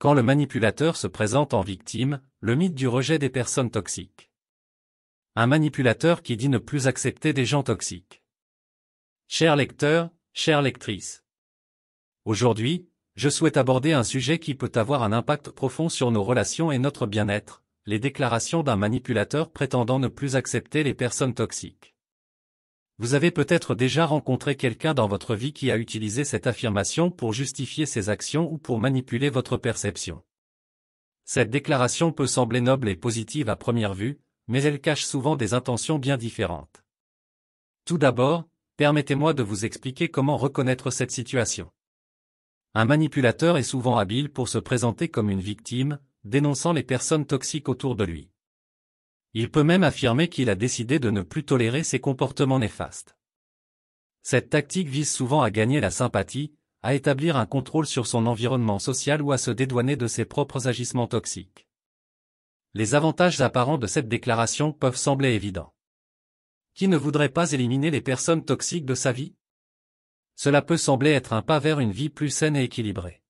Quand le manipulateur se présente en victime, le mythe du rejet des personnes toxiques. Un manipulateur qui dit ne plus accepter des gens toxiques. Chers lecteurs, chères lectrices. Aujourd'hui, je souhaite aborder un sujet qui peut avoir un impact profond sur nos relations et notre bien-être, les déclarations d'un manipulateur prétendant ne plus accepter les personnes toxiques. Vous avez peut-être déjà rencontré quelqu'un dans votre vie qui a utilisé cette affirmation pour justifier ses actions ou pour manipuler votre perception. Cette déclaration peut sembler noble et positive à première vue, mais elle cache souvent des intentions bien différentes. Tout d'abord, permettez-moi de vous expliquer comment reconnaître cette situation. Un manipulateur est souvent habile pour se présenter comme une victime, dénonçant les personnes toxiques autour de lui. Il peut même affirmer qu'il a décidé de ne plus tolérer ces comportements néfastes. Cette tactique vise souvent à gagner la sympathie, à établir un contrôle sur son environnement social ou à se dédouaner de ses propres agissements toxiques. Les avantages apparents de cette déclaration peuvent sembler évidents. Qui ne voudrait pas éliminer les personnes toxiques de sa vie? Cela peut sembler être un pas vers une vie plus saine et équilibrée.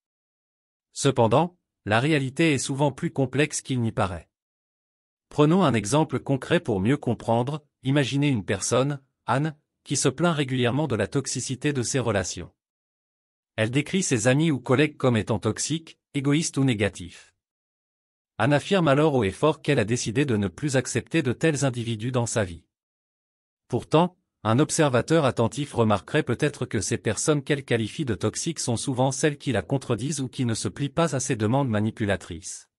Cependant, la réalité est souvent plus complexe qu'il n'y paraît. Prenons un exemple concret pour mieux comprendre. Imaginez une personne, Anne, qui se plaint régulièrement de la toxicité de ses relations. Elle décrit ses amis ou collègues comme étant toxiques, égoïstes ou négatifs. Anne affirme alors haut et fort qu'elle a décidé de ne plus accepter de tels individus dans sa vie. Pourtant, un observateur attentif remarquerait peut-être que ces personnes qu'elle qualifie de toxiques sont souvent celles qui la contredisent ou qui ne se plient pas à ses demandes manipulatrices.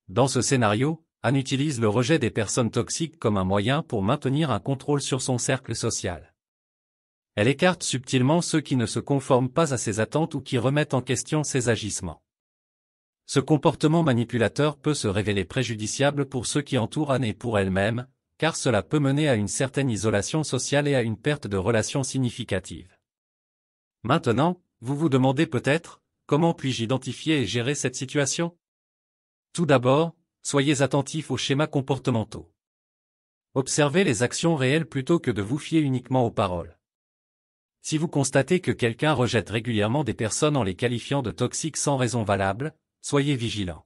Dans ce scénario, Anne utilise le rejet des personnes toxiques comme un moyen pour maintenir un contrôle sur son cercle social. Elle écarte subtilement ceux qui ne se conforment pas à ses attentes ou qui remettent en question ses agissements. Ce comportement manipulateur peut se révéler préjudiciable pour ceux qui entourent Anne et pour elle-même, car cela peut mener à une certaine isolation sociale et à une perte de relations significatives. Maintenant, vous vous demandez peut-être, comment puis-je identifier et gérer cette situation? Tout d'abord, soyez attentifs aux schémas comportementaux. Observez les actions réelles plutôt que de vous fier uniquement aux paroles. Si vous constatez que quelqu'un rejette régulièrement des personnes en les qualifiant de toxiques sans raison valable, soyez vigilants.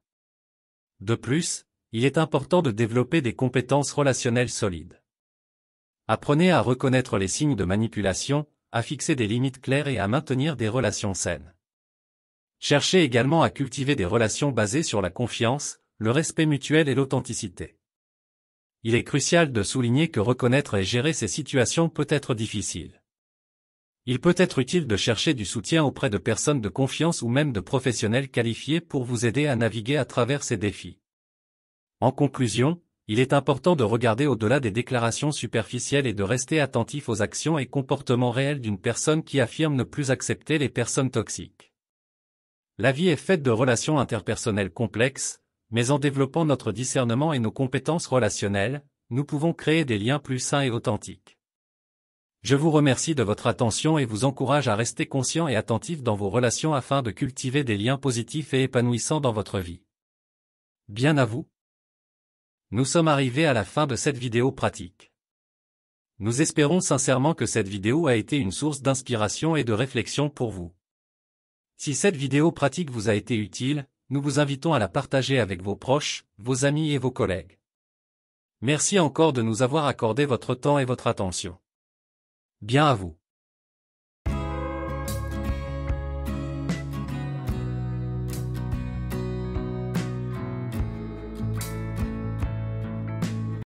De plus, il est important de développer des compétences relationnelles solides. Apprenez à reconnaître les signes de manipulation, à fixer des limites claires et à maintenir des relations saines. Cherchez également à cultiver des relations basées sur la confiance, le respect mutuel et l'authenticité. Il est crucial de souligner que reconnaître et gérer ces situations peut être difficile. Il peut être utile de chercher du soutien auprès de personnes de confiance ou même de professionnels qualifiés pour vous aider à naviguer à travers ces défis. En conclusion, il est important de regarder au-delà des déclarations superficielles et de rester attentif aux actions et comportements réels d'une personne qui affirme ne plus accepter les personnes toxiques. La vie est faite de relations interpersonnelles complexes, mais en développant notre discernement et nos compétences relationnelles, nous pouvons créer des liens plus sains et authentiques. Je vous remercie de votre attention et vous encourage à rester conscient et attentif dans vos relations afin de cultiver des liens positifs et épanouissants dans votre vie. Bien à vous. Nous sommes arrivés à la fin de cette vidéo pratique. Nous espérons sincèrement que cette vidéo a été une source d'inspiration et de réflexion pour vous. Si cette vidéo pratique vous a été utile, nous vous invitons à la partager avec vos proches, vos amis et vos collègues. Merci encore de nous avoir accordé votre temps et votre attention. Bien à vous.